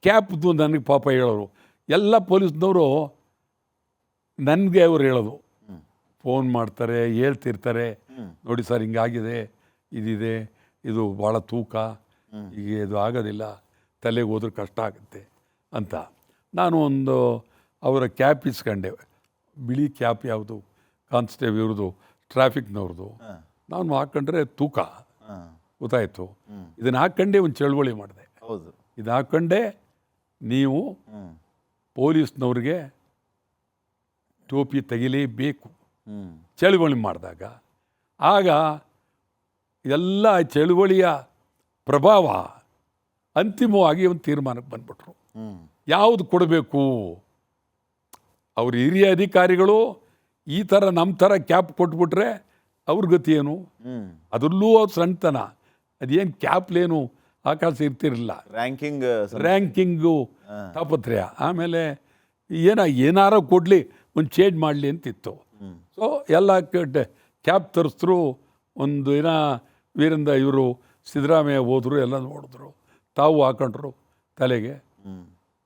ಕ್ಯಾಪ್ದು ನನಗೆ ಪಾಪ ಹೇಳೋರು. ಎಲ್ಲ ಪೊಲೀಸ್ನವರು ನನಗೆ ಅವ್ರು ಹೇಳೋದು, ಫೋನ್ ಮಾಡ್ತಾರೆ, ಹೇಳ್ತಿರ್ತಾರೆ, ನೋಡಿ ಸರ್ ಹಿಂಗಾಗಿದೆ, ಇದಿದೆ, ಇದು ಭಾಳ ತೂಕ, ಈಗ ಇದು ಆಗೋದಿಲ್ಲ, ತಲೆಗೆ ಹೋದ್ರೆ ಕಷ್ಟ ಆಗುತ್ತೆ ಅಂತ. ನಾನು ಒಂದು ಅವರ ಕ್ಯಾಪ್ ಇಸ್ಕೊಂಡೆ, ಬಿಳಿ ಕ್ಯಾಪ್ ಯಾವುದು, ಕಾನ್ಸ್ಟೇಬಲ್ ಇವ್ರದ್ದು, ಟ್ರಾಫಿಕ್ನವ್ರದ್ದು. ನಾನು ಹಾಕ್ಕೊಂಡ್ರೆ ತೂಕ ಗೊತ್ತಾಯಿತು. ಇದನ್ನು ಹಾಕ್ಕೊಂಡೆ ಒಂದು ಚಳುವಳಿ ಮಾಡಿದೆ. ಹೌದು, ಇದು ಹಾಕ್ಕೊಂಡೆ ನೀವು ಪೊಲೀಸ್ನವ್ರಿಗೆ ಟೋಪಿ ತೆಗಿಲೇಬೇಕು ಚಳುವಳಿ ಮಾಡಿದಾಗ. ಆಗ ಎಲ್ಲ ಚಳುವಳಿಯ ಪ್ರಭಾವ ಅಂತಿಮವಾಗಿ ಒಂದು ತೀರ್ಮಾನಕ್ಕೆ ಬಂದ್ಬಿಟ್ರು. ಯಾವುದು ಕೊಡಬೇಕು, ಅವ್ರ ಹಿರಿಯ ಅಧಿಕಾರಿಗಳು ಈ ಥರ ನಮ್ಮ ಥರ ಕ್ಯಾಪ್ ಕೊಟ್ಬಿಟ್ರೆ ಅವ್ರ ಗತಿ ಏನು? ಅದರಲ್ಲೂ ಅವ್ರು ಸಣ್ಣತನ, ಅದೇನು ಕ್ಯಾಪ್ಲೇನು ಆಕಾಶ ಇರ್ತಿರಲಿಲ್ಲ, ರ್ಯಾಂಕಿಂಗು ತಾಪತ್ರಯ. ಆಮೇಲೆ ಏನಾರ ಕೊಡಲಿ, ಒಂದು ಚೇಂಜ್ ಮಾಡಲಿ ಅಂತಿತ್ತು. ಸೊ ಎಲ್ಲ ಕ್ಯಾಪ್ ತರಿಸಿದ್ರು. ಒಂದು ದಿನ ವೀರಿಂದ ಇವರು ಸಿದ್ದರಾಮಯ್ಯ ಹೋದರು, ಎಲ್ಲ ನೋಡಿದ್ರು, ತಾವು ಹಾಕೊಂಡ್ರು ತಲೆಗೆ.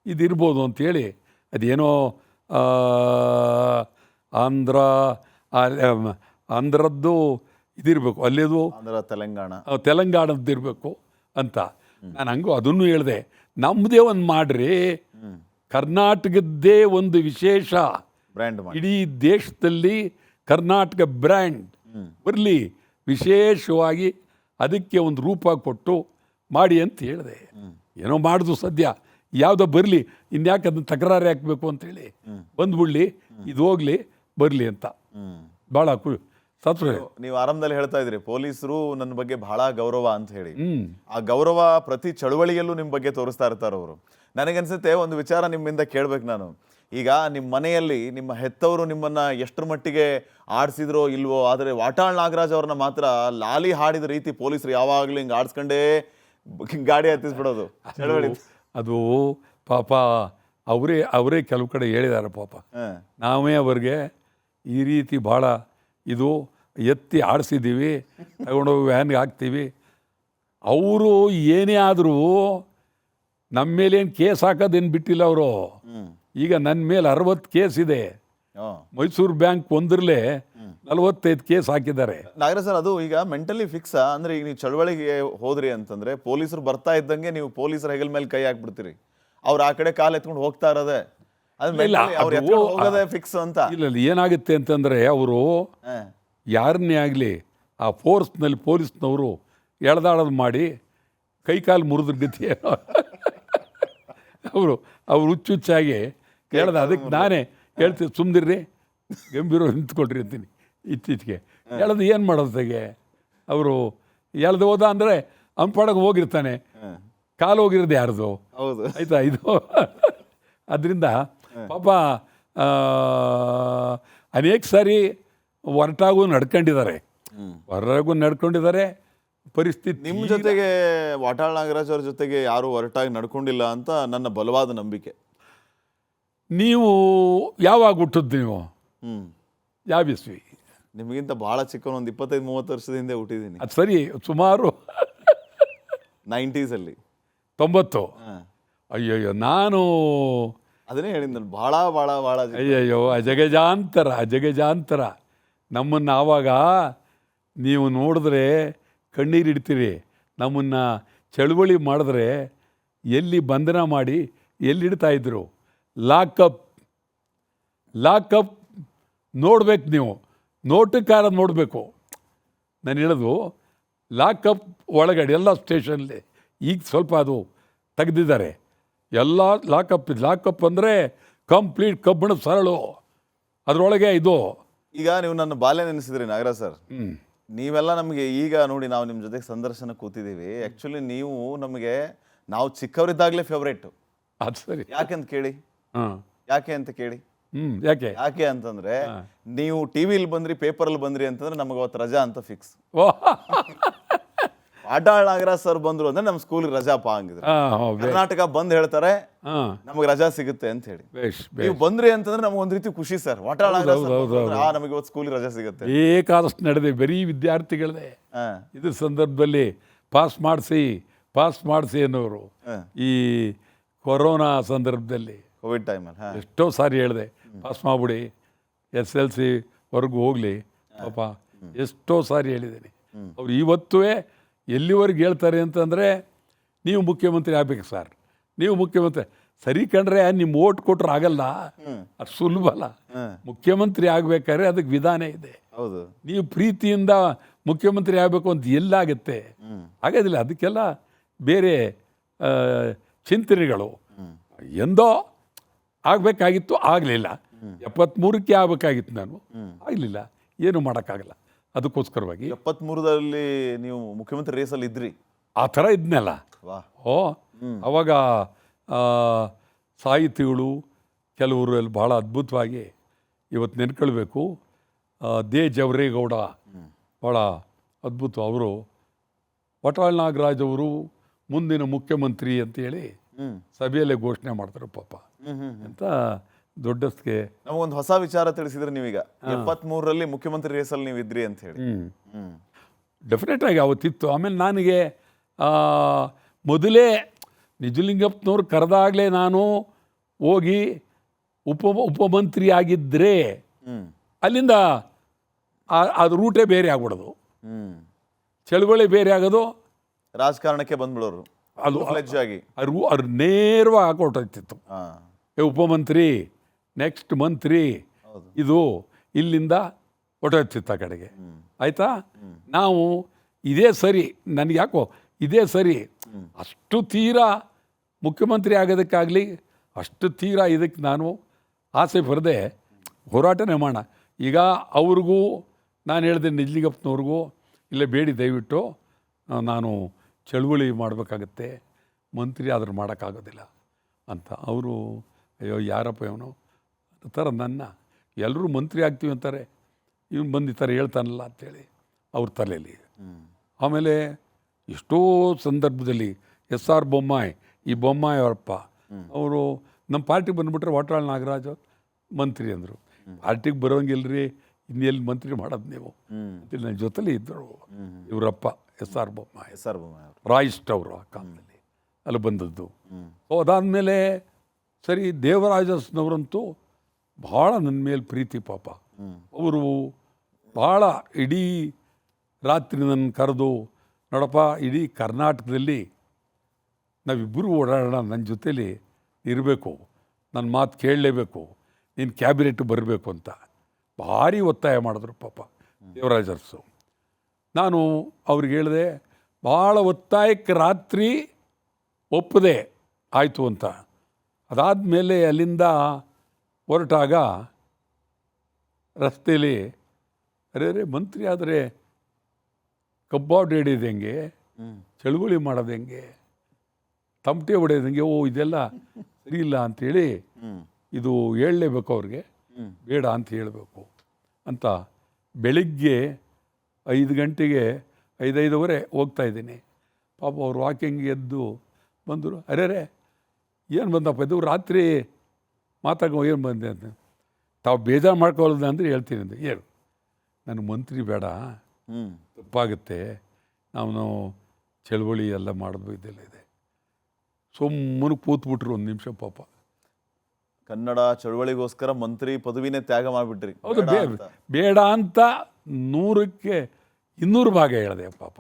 ಇದಿರ್ಬೋದು ಅಂಥೇಳಿ, ಅದೇನೋ ಆಂಧ್ರದ್ದು ಇದಿರಬೇಕು, ಅಲ್ಲೇದು ತೆಲಂಗಾಣದ್ದು ಇರಬೇಕು ಅಂತ. ನಾನು ಹಂಗೂ ಅದನ್ನು ಹೇಳಿದೆ, ನಮ್ಮದೇ ಒಂದು ಮಾಡ್ರಿ, ಕರ್ನಾಟಕದ್ದೇ ಒಂದು ವಿಶೇಷ ಬ್ರ್ಯಾಂಡ್, ಇಡೀ ದೇಶದಲ್ಲಿ ಕರ್ನಾಟಕ ಬ್ರ್ಯಾಂಡ್ ಬರಲಿ, ವಿಶೇಷವಾಗಿ ಅದಕ್ಕೆ ಒಂದು ರೂಪ ಕೊಟ್ಟು ಮಾಡಿ ಅಂತ ಹೇಳಿದೆ. ಏನೋ ಮಾಡಿದ್ರು ಸದ್ಯ, ಯಾವುದೋ ಬರಲಿ, ಇನ್ಯಾಕೆ ಅದನ್ನು ತಕರಾರು ಹಾಕಬೇಕು ಅಂತೇಳಿ ಬಂದ್ಬಿಡ್ಲಿ, ಇದು ಹೋಗ್ಲಿ ಬರಲಿ ಅಂತ ಭಾಳ ಸತ್ರು. ನೀವು ಆರಂಭದಲ್ಲಿ ಹೇಳ್ತಾ ಇದ್ರಿ ಪೊಲೀಸರು ನನ್ನ ಬಗ್ಗೆ ಬಹಳ ಗೌರವ ಅಂತ ಹೇಳಿ. ಆ ಗೌರವ ಪ್ರತಿ ಚಳುವಳಿಯಲ್ಲೂ ನಿಮ್ಮ ಬಗ್ಗೆ ತೋರಿಸ್ತಾ ಇರ್ತಾರೆ ಅವರು. ನನಗನ್ಸುತ್ತೆ ಒಂದು ವಿಚಾರ ನಿಮ್ಮಿಂದ ಕೇಳ್ಬೇಕು ನಾನು. ಈಗ ನಿಮ್ಮ ಮನೆಯಲ್ಲಿ ನಿಮ್ಮ ಹೆತ್ತವರು ನಿಮ್ಮನ್ನ ಎಷ್ಟರ ಮಟ್ಟಿಗೆ ಆಡಿಸಿದ್ರೋ ಇಲ್ವೋ, ಆದರೆ ವಾಟಾಳ್ ನಾಗರಾಜ್ ಅವ್ರನ್ನ ಮಾತ್ರ ಲಾಲಿ ಹಾಡಿದ ರೀತಿ ಪೊಲೀಸರು ಯಾವಾಗಲೂ ಹಿಂಗೆ ಆಡಿಸ್ಕೊಂಡೇ ಗಾಡಿ ಹತ್ತಿಸ್ಬಿಡೋದು ಚಳವಳಿ. ಅದು ಪಾಪ ಅವರೇ ಕೆಲವು ಕಡೆ ಹೇಳಿದ್ದಾರೆ ಪಾಪ. ನಾವೇ ಅವ್ರಿಗೆ ಈ ರೀತಿ ಭಾಳ ಇದು ಎತ್ತಿ ಆಡಿಸಿದ್ದೀವಿ, ತಗೊಂಡೋಗಿ ವ್ಯಾನ್ಗೆ ಹಾಕ್ತೀವಿ. ಅವರು ಏನೇ ಆದರೂ ನಮ್ಮ ಮೇಲೇನು ಕೇಸ್ ಹಾಕೋದೇನು ಬಿಟ್ಟಿಲ್ಲ ಅವರು. ಈಗ ನನ್ನ ಮೇಲೆ 60 ಕೇಸ್ ಇದೆ. ಮೈಸೂರು ಬ್ಯಾಂಕ್ ಒಂದರಲ್ಲೇ 45 ಕೇಸ್ ಹಾಕಿದ್ದಾರೆ. ನಾಗರಾಜ್ ಸರ್, ಅದು ಈಗ ಮೆಂಟಲಿ ಫಿಕ್ಸ್ ಅಂದ್ರೆ, ಈಗ ನೀವು ಚಳವಳಿಗೆ ಹೋದ್ರಿ ಅಂತಂದ್ರೆ ಪೊಲೀಸರು ಬರ್ತಾ ಇದ್ದಂಗೆ ನೀವು ಪೊಲೀಸರ ಹೆಗಲ ಮೇಲೆ ಕೈ ಹಾಕ್ಬಿಡ್ತೀರಿ. ಅವ್ರು ಆ ಕಡೆ ಕಾಲು ಎತ್ಕೊಂಡು ಹೋಗ್ತಾ ಇರೋದೆ ಫಿಕ್ಸ್ ಅಂತ. ಇಲ್ಲ, ಏನಾಗುತ್ತೆ ಅಂತಂದ್ರೆ, ಅವರು ಯಾರನ್ನೇ ಆಗಲಿ ಆ ಫೋರ್ಸ್ನಲ್ಲಿ ಪೊಲೀಸ್ನವರು ಎಳ್ದಾಳೋದು ಮಾಡಿ ಕೈಕಾಲು ಮುರಿದ್ರ ಗತಿ ಅವರು ಹುಚ್ಚುಚ್ಚಾಗಿ ಹೇಳ್ದ. ಅದಕ್ಕೆ ನಾನೇ ಹೇಳ್ತೀನಿ, ಸುಮ್ಮನಿರ್ರಿ, ಗಂಭೀರ ನಿಂತ್ಕೊಳ್ರಿ ಅಂತೀನಿ. ಇತ್ತೀಚೆಗೆ ಹೇಳೋದು ಏನು ಮಾಡೋದಾಗೆ, ಅವರು ಎಳ್ದು ಹೋದ ಅಂದರೆ ಅಂಪಾಡಗೆ ಹೋಗಿರ್ತಾನೆ, ಕಾಲು ಹೋಗಿರೋದು ಯಾರ್ದು? ಹೌದು, ಆಯ್ತಾ? ಇದು ಅದರಿಂದ ಪಾಪ ಅನೇಕ ಸಾರಿ ಹೊರಟಾಗೂ ನಡ್ಕೊಂಡಿದ್ದಾರೆ. ಪರಿಸ್ಥಿತಿ ನಿಮ್ಮ ಜೊತೆಗೆ ವಾಟಾಳ್ ನಾಗರಾಜ್ ಅವ್ರ ಜೊತೆಗೆ ಯಾರು ಹೊರಟಾಗಿ ನಡ್ಕೊಂಡಿಲ್ಲ ಅಂತ ನನ್ನ ಬಲವಾದ ನಂಬಿಕೆ. ನೀವು ಯಾವಾಗ ಹುಟ್ಟಿದ್ದು? ನೀವು ಯಾವ ಇಸ್ವಿ? ನಿಮಗಿಂತ ಬಹಳ ಚಿಕ್ಕವನು, ಒಂದು 25-30 ವರ್ಷದ ಹಿಂದೆ ಹುಟ್ಟಿದ್ದೀನಿ. ಅದು ಸರಿ, ಸುಮಾರು 90s ಅಲ್ಲಿ. 90. ಅಯ್ಯಯ್ಯೋ, ನಾನು ಅದನ್ನೇ ಹೇಳಿದ್ನ, ಭಾಳ ಭಾಳ ಭಾಳ ಅಯ್ಯಯ್ಯೋ, ಅಜಗಜಾಂತರ ನಮ್ಮನ್ನು ಆವಾಗ ನೀವು ನೋಡಿದ್ರೆ ಕಣ್ಣೀರಿಡ್ತೀರಿ. ನಮ್ಮನ್ನು ಚಳುವಳಿ ಮಾಡಿದ್ರೆ ಎಲ್ಲಿ ಬಂಧನ ಮಾಡಿ ಎಲ್ಲಿಡ್ತಾಯಿದ್ರು, ಲಾಕಪ್ ನೋಡ್ಬೇಕು ನೀವು, ನೋಟಕ್ಕಾರ ನೋಡಬೇಕು. ನಾನು ಹೇಳೋದು ಲಾಕಪ್ ಒಳಗಡೆ ಎಲ್ಲ ಸ್ಟೇಷನ್ಲಿ ಈಗ ಸ್ವಲ್ಪ ಅದು ತೆಗೆದಿದ್ದಾರೆ. ಎಲ್ಲ ಲಾಕಪ್ ಅಂದರೆ ಕಂಪ್ಲೀಟ್ ಕಬ್ಬಿಣ ಸರಳು, ಅದರೊಳಗೆ ಇದು. ಈಗ ನೀವು ನನ್ನ ಬಾಲ್ಯ ನೆನೆಸಿದ್ರಿ ನಾಗರಾಜ್ ಸರ್. ನೀವೆಲ್ಲ ನಮಗೆ ಈಗ ನೋಡಿ, ನಾವು ನಿಮ್ಮ ಜೊತೆಗೆ ಸಂದರ್ಶನ ಕೂತಿದ್ದೀವಿ. ಆ್ಯಕ್ಚುಲಿ ನಾವು ಚಿಕ್ಕವರಿದ್ದಾಗಲೇ ಫೇವ್ರೇಟು. ಅದು ಸರಿ. ಯಾಕೆ ಅಂತ ಕೇಳಿ. ಯಾಕೆ ಅಂತಂದ್ರೆ, ನೀವು ಟಿವಿಲಿ ಬಂದ್ರಿ, ಪೇಪರಲ್ಲಿ ಬಂದ್ರಿ ಅಂತಂದ್ರೆ ನಮಗೆ ಅವತ್ತು ರಜಾ ಅಂತ ಫಿಕ್ಸ್. ವಾಟಾಳ್ ನಾಗರಾಜ್ ಸರ್ ಬಂದ್ರು ಅಂದ್ರೆ ನಮ್ಮ ಸ್ಕೂಲ್ಗೆ ರಜಾಪ ಹಂಗಿದ್ರೆ. ಕರ್ನಾಟಕ ಬಂದ್ ಹೇಳ್ತಾರೆ ನಮಗೆ ರಜಾ ಸಿಗುತ್ತೆ ಅಂತ ಹೇಳಿ. ನೀವು ಬಂದ್ರಿ ಅಂತಂದ್ರೆ ನಮ್ಗೆ ಒಂದ್ ರೀತಿ ಖುಷಿ ಸರ್. ವಾಟಾಳ್ ನಾಗರಾಜ್ ನಮಗೆ ಇವತ್ತು ಸ್ಕೂಲ್ಗೆ ರಜಾ ಸಿಗುತ್ತೆ. ಬೇಕಾದಷ್ಟು ನಡೆದೆ, ಬರೀ ವಿದ್ಯಾರ್ಥಿಗಳದೇ. ಇದ್ರ ಸಂದರ್ಭದಲ್ಲಿ ಪಾಸ್ ಮಾಡಿಸಿ ಅನ್ನೋರು. ಈ ಕೊರೋನಾ ಸಂದರ್ಭದಲ್ಲಿ ಕೋವಿಡ್ ಟೈಮಲ್ಲಿ. ಹಾಂ. ಎಷ್ಟೋ ಸಾರಿ ಹೇಳಿದೆ, ಪಾಸ್ ಮಾಡಿಬಿಡಿ, SLC ವರ್ಗೂ ಹೋಗಲಿ ಪಾಪ, ಎಷ್ಟೋ ಸಾರಿ ಹೇಳಿದ್ದೀನಿ. ಅವ್ರು ಇವತ್ತೂ ಎಲ್ಲಿವರೆಗೆ ಹೇಳ್ತಾರೆ ಅಂತಂದರೆ, ನೀವು ಮುಖ್ಯಮಂತ್ರಿ ಆಗಬೇಕು ಸರ್, ನೀವು ಮುಖ್ಯಮಂತ್ರಿ. ಸರಿ ಕಂಡ್ರೆ ನಿಮ್ಮ ಓಟ್ ಕೊಟ್ರೆ ಆಗಲ್ಲ, ಅದು ಸುಲಭ ಅಲ್ಲ. ಮುಖ್ಯಮಂತ್ರಿ ಆಗಬೇಕಾದ್ರೆ ಅದಕ್ಕೆ ವಿಧಾನ ಇದೆ. ಹೌದು. ನೀವು ಪ್ರೀತಿಯಿಂದ ಮುಖ್ಯಮಂತ್ರಿ ಆಗಬೇಕು ಅಂತ ಎಲ್ಲಾಗುತ್ತೆ, ಆಗೋದಿಲ್ಲ. ಅದಕ್ಕೆಲ್ಲ ಬೇರೆ ಚಿಂತನೆಗಳು. ಎಂದೋ ಆಗಬೇಕಾಗಿತ್ತು, ಆಗಲಿಲ್ಲ. 73ಕ್ಕೆ ಆಗಬೇಕಾಗಿತ್ತು, ನಾನು ಆಗಲಿಲ್ಲ, ಏನು ಮಾಡೋಕ್ಕಾಗಲ್ಲ. ಅದಕ್ಕೋಸ್ಕರವಾಗಿ 73ರಲ್ಲಿ ನೀವು ಮುಖ್ಯಮಂತ್ರಿ ರೇಸಲ್ಲಿ ಇದ್ರಿ. ಆ ಥರ ಇದ್ನಲ್ಲ. ಅವಾಗ ಸಾಹಿತಿಗಳು ಕೆಲವರು ಅಲ್ಲಿ ಭಾಳ ಅದ್ಭುತವಾಗಿ ಇವತ್ತು ನೆನ್ಕೊಳ್ಬೇಕು. ದೇ ಜವರೇಗೌಡ ಭಾಳ ಅದ್ಭುತ. ಅವರು ವಟಾಳ್ ನಾಗರಾಜ್ ಅವರು ಮುಂದಿನ ಮುಖ್ಯಮಂತ್ರಿ ಅಂತೇಳಿ ಸಭೆಯಲ್ಲೇ ಘೋಷಣೆ ಮಾಡ್ತಾರೆ ಪಾಪ. ಅಂತ ದೊಡ್ಡಸ್ಗೆ ನಮಗೊಂದು ಹೊಸ ವಿಚಾರ ತಿಳಿಸಿದ್ರೆ ನೀವೀಗ 73ರಲ್ಲಿ ಮುಖ್ಯಮಂತ್ರಿ ರೇಸಲ್ಲಿ ನೀವು ಇದ್ರಿ ಅಂತ ಹೇಳಿ. ಡೆಫಿನೆಟ್ ಆಗಿ ಅವತ್ತಿತ್ತು. ಆಮೇಲೆ ನನಗೆ ಮೊದಲೇ ನಿಜಲಿಂಗಪ್ಪನವ್ರು ಕರೆದಾಗಲೇ ನಾನು ಹೋಗಿ ಉಪಮಂತ್ರಿ ಆಗಿದ್ದರೆ ಅಲ್ಲಿಂದ ಅದು ರೂಟೇ ಬೇರೆ ಆಗ್ಬಿಡೋದು, ಚಳುವಳಿ ಬೇರೆ ಆಗೋದು, ರಾಜಕಾರಣಕ್ಕೆ ಬಂದ್ಬಿಡೋರು ಅದು ಆಗಿ ಅವ್ರು ನೇರವಾಗಿ ಹಾಕೊಟ್ಟಿತ್ತು. ಉಪಮಂತ್ರಿ, ನೆಕ್ಸ್ಟ್ ಮಂತ್ರಿ, ಇದು ಇಲ್ಲಿಂದ ಹೊಟ್ಟೋಗ್ತಿತ್ತು ಆ ಕಡೆಗೆ. ಆಯಿತಾ, ನಾವು ಇದೇ ಸರಿ, ನನಗೆ ಯಾಕೋ ಇದೇ ಸರಿ, ಅಷ್ಟು ತೀರಾ ಮುಖ್ಯಮಂತ್ರಿ ಆಗೋದಕ್ಕಾಗಲಿ ಅಷ್ಟು ತೀರಾ ಇದಕ್ಕೆ ನಾನು ಆಸೆ ಬರದೆ ಹೋರಾಟನೇ ಮಾಡೋಣ. ಈಗ ಅವ್ರಿಗೂ ನಾನು ಹೇಳಿದೆ, ನಿಜಲಿಂಗಪ್ಪನವ್ರಿಗೂ, ಇಲ್ಲೇ ಬೇಡಿ ದಯವಿಟ್ಟು ನಾನು ಚಳುವಳಿ ಮಾಡಬೇಕಾಗತ್ತೆ, ಮಂತ್ರಿ ಆದರೂ ಮಾಡೋಕ್ಕಾಗೋದಿಲ್ಲ ಅಂತ. ಅವರು ಅಯ್ಯೋ ಯಾರಪ್ಪ ಇವನು ಆ ಥರ, ನನ್ನ ಎಲ್ಲರೂ ಮಂತ್ರಿ ಆಗ್ತೀವಿ ಅಂತಾರೆ, ಇವನು ಬಂದು ಈ ಥರ ಹೇಳ್ತಾನಲ್ಲ ಅಂಥೇಳಿ ಅವ್ರ ತಲೆಯಲ್ಲಿ. ಆಮೇಲೆ ಎಷ್ಟೋ ಸಂದರ್ಭದಲ್ಲಿ SR ಬೊಮ್ಮಾಯಿ, ಈ ಬೊಮ್ಮಾಯಿ ಅವರಪ್ಪ ಅವರು ನಮ್ಮ ಪಾರ್ಟಿಗೆ ಬಂದುಬಿಟ್ರೆ ವಟಾಳ್ ನಾಗರಾಜ್ ಮಂತ್ರಿ ಅಂದರು. ಪಾರ್ಟಿಗೆ ಬರೋಂಗಿಲ್ರಿ, ಇನ್ನೆಲ್ಲಿ ಮಂತ್ರಿ ಮಾಡೋದು ನೀವು ಅಂತೇಳಿ ನನ್ನ ಜೊತೆಲೇ ಇದ್ದರು ಇವರಪ್ಪ SR ಬೊಮ್ಮಾಯಿ. ರಾಯಿಸ್ಟ್ ಅವರು ಆ ಕಾಲದಲ್ಲಿ ಅಲ್ಲಿ ಬಂದದ್ದು. ಅದಾದಮೇಲೆ ಸರಿ, ದೇವರಾಜಸ್ನವರಂತೂ ಭಾಳ ನನ್ನ ಮೇಲೆ ಪ್ರೀತಿ ಪಾಪ. ಅವರು ಭಾಳ ಇಡೀ ರಾತ್ರಿ ನನ್ನ ಕರೆದು, ನೋಡಪ್ಪ ಇಡೀ ಕರ್ನಾಟಕದಲ್ಲಿ ನಾವಿಬ್ಬರು ಓಡಾಡೋಣ, ನನ್ನ ಜೊತೇಲಿ ಇರಬೇಕು, ನನ್ನ ಮಾತು ಕೇಳಲೇಬೇಕು, ನೀನು ಕ್ಯಾಬಿನೆಟ್ ಬರಬೇಕು ಅಂತ ಭಾರಿ ಒತ್ತಾಯ ಮಾಡಿದ್ರು ಪಾಪ ದೇವರಾಜರ್ಸು. ನಾನು ಅವ್ರಿಗೆ ಹೇಳಿದೆ, ಭಾಳ ಒತ್ತಾಯಕ್ಕೆ ರಾತ್ರಿ ಒಪ್ಪದೆ ಆಯಿತು ಅಂತ. ಅದಾದಮೇಲೆ ಅಲ್ಲಿಂದ ಹೊರಟಾಗ ರಸ್ತೆಯಲ್ಲಿ ಅರೆ ಮಂತ್ರಿ ಆದರೆ ಕಬ್ಬಾರ್ಡ್ ಹಿಡಿಯೋದು ಹೆಂಗೆ, ಚಳುವಳಿ ಮಾಡೋದು ಹೆಂಗೆ, ತಮಟೆ ಹೊಡೆಯೋದು ಹೆಂಗೆ, ಇದೆಲ್ಲ ಸರಿ ಇಲ್ಲ ಅಂಥೇಳಿ, ಇದು ಹೇಳಲೇಬೇಕು ಅವ್ರಿಗೆ, ಬೇಡ ಅಂತ ಹೇಳಬೇಕು ಅಂತ ಬೆಳಿಗ್ಗೆ 5 ಗಂಟೆಗೆ 5:05 ಹೋಗ್ತಾಯಿದ್ದೀನಿ. ಪಾಪ ಅವ್ರು ವಾಕಿಂಗ್ ಎದ್ದು ಬಂದರು. ಅರೆ ಏನು ಬಂದಪ್ಪ ಇದು, ರಾತ್ರಿ ಮಾತಾಡೋ ಏನು ಬಂದೆ ಅಂತ. ತಾವು ಬೇಜಾರು ಮಾಡ್ಕೊಳ್ಳೋದು ಅಂದರೆ ಹೇಳ್ತೀನಿ ಅಂತ. ಏನು ನನಗೆ ಮಂತ್ರಿ ಬೇಡ, ತಪ್ಪಾಗುತ್ತೆ, ನಾವು ಚಳುವಳಿ ಎಲ್ಲ ಮಾಡೋದು ಇದೆಲ್ಲ ಇದೆ. ಸುಮ್ಮನೆ ಕೂತ್ಬಿಟ್ರು 1 ನಿಮಿಷ ಪಾಪ. ಕನ್ನಡ ಚಳುವಳಿಗೋಸ್ಕರ ಮಂತ್ರಿ ಪದವಿನೇ ತ್ಯಾಗ ಮಾಡಿಬಿಟ್ರಿ. ಹೌದು, ಬೇಡ ಅಂತ 100ಕ್ಕೆ 200 ಭಾಗ ಹೇಳಿದೆ ಪಾಪ.